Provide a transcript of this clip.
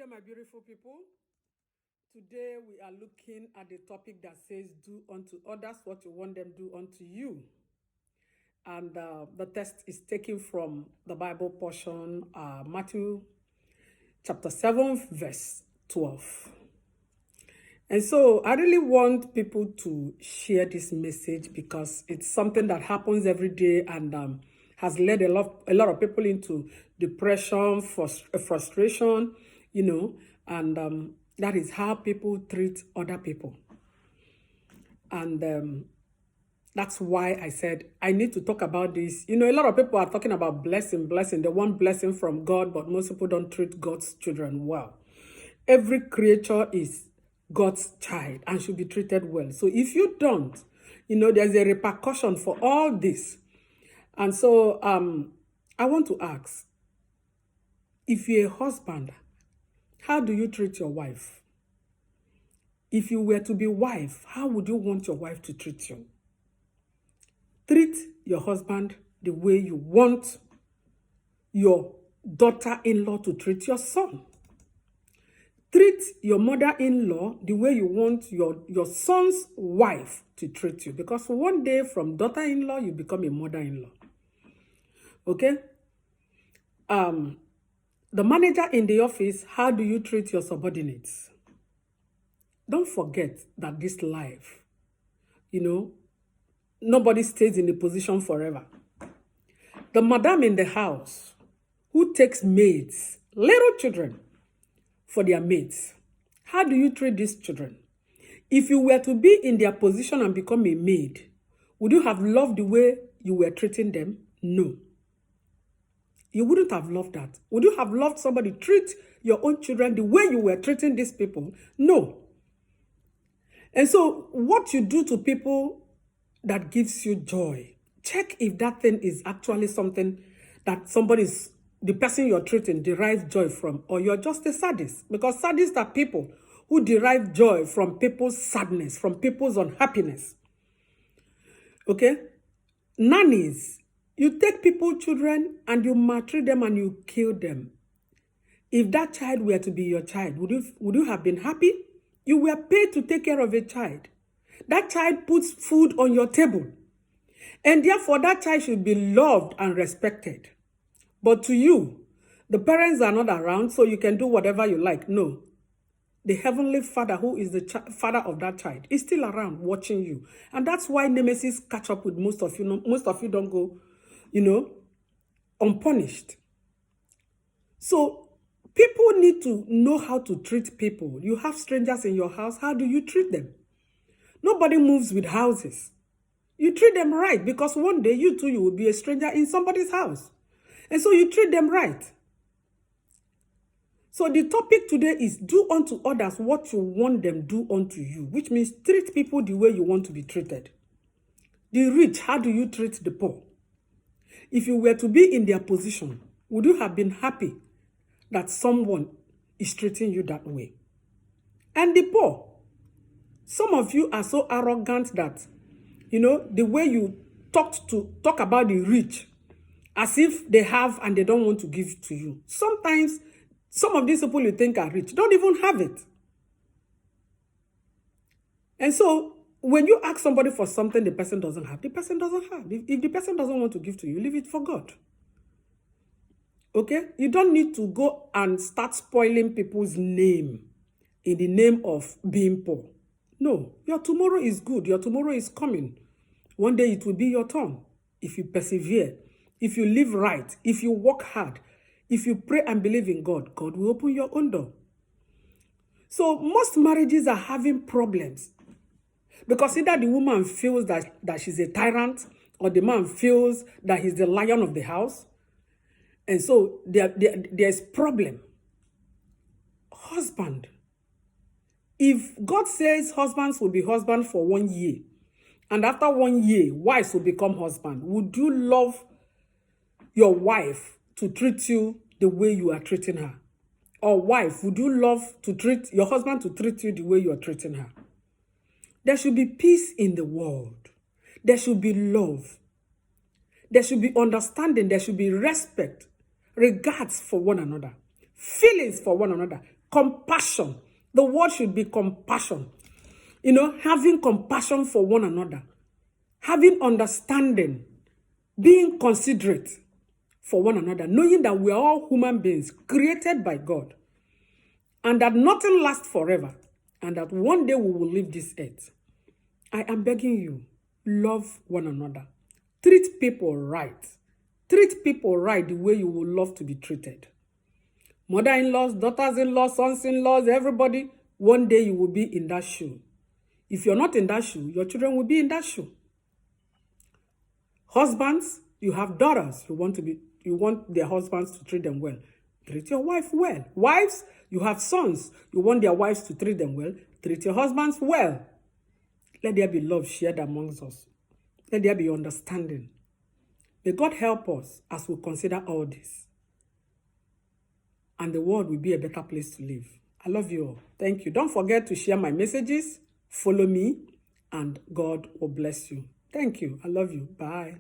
day, my beautiful people. Today we are looking at the topic that says, do unto others what you want them to do unto you. And the text is taken from the Bible portion, Matthew chapter 7, verse 12. And so I really want people to share this message because it's something that happens every day and has led a lot of people into depression, frustration, and that is how people treat other people. And that's why I said I need to talk about this. A lot of people are talking about blessing. They want blessing from God, but most people don't treat God's children well. Every creature is God's child and should be treated well. So if you don't, there's a repercussion for all this. And so I want to ask, if you're a husband, how do you treat your wife? If you were to be wife, how would you want your wife to treat you? Treat your husband the way you want your daughter-in-law to treat your son. Treat your mother-in-law the way you want your son's wife to treat you. Because one day from daughter-in-law, you become a mother-in-law. Okay? The manager in the office, how do you treat your subordinates? Don't forget that this life, nobody stays in a position forever. The madam in the house who takes maids, little children, for their mates, how do you treat these children? If you were to be in their position and become a maid, would you have loved the way you were treating them? No. You wouldn't have loved that. Would you have loved somebody treat your own children the way you were treating these people? No. And so what you do to people that gives you joy, check if that thing is actually something that the person you're treating derives joy from, or you're just a sadist. Because sadists are people who derive joy from people's sadness, from people's unhappiness. Okay? Nannies, you take people's children and you maltreat them and you kill them. If that child were to be your child, would you have been happy? You were paid to take care of a child. That child puts food on your table. And therefore, that child should be loved and respected. But to you, the parents are not around, so you can do whatever you like. No. The Heavenly Father, who is the father of that child, is still around watching you. And that's why nemesis catch up with most of you. Most of you don't go, unpunished. So people need to know how to treat people. You have strangers in your house. How do you treat them? Nobody moves with houses. You treat them right, because one day you will be a stranger in somebody's house. And so you treat them right. So the topic today is do unto others what you want them do unto you, which means treat people the way you want to be treated. The rich, how do you treat the poor? If you were to be in their position, would you have been happy that someone is treating you that way? And the poor, some of you are so arrogant that, the way you talk about the rich, as if they have and they don't want to give to you. Sometimes, some of these people you think are rich don't even have it. And so, when you ask somebody for something the person doesn't have, the person doesn't have. If the person doesn't want to give to you, leave it for God. Okay? You don't need to go and start spoiling people's name in the name of being poor. No, your tomorrow is good. Your tomorrow is coming. One day it will be your turn. If you persevere, if you live right, if you work hard, if you pray and believe in God, God will open your own door. So most marriages are having problems because either the woman feels that she's a tyrant, or the man feels that he's the lion of the house. And so there's problem. Husband. If God says husbands will be husband for 1 year, and after 1 year, wives will become husband, would you love your wife to treat you the way you are treating her? Or wife, would you love to treat your husband to treat you the way you are treating her? There should be peace in the world. There should be love. There should be understanding. There should be respect, regards for one another, feelings for one another, Compassion. The word should be compassion. You know, having compassion for one another, having understanding, being considerate for one another, knowing that we are all human beings created by God, and that nothing lasts forever, and that one day we will leave this earth. I am begging you, love one another. Treat people right. Treat people right the way you would love to be treated. Mother-in-laws, daughters-in-laws, sons-in-laws, everybody, one day you will be in that shoe. If you're not in that shoe, your children will be in that shoe. Husbands, you have daughters. You want their husbands to treat them well. Treat your wife well. Wives, you have sons. You want their wives to treat them well. Treat your husbands well. Let there be love shared amongst us. Let there be understanding. May God help us as we consider all this. And the world will be a better place to live. I love you all. Thank you. Don't forget to share my messages. Follow me. And God will bless you. Thank you. I love you. Bye.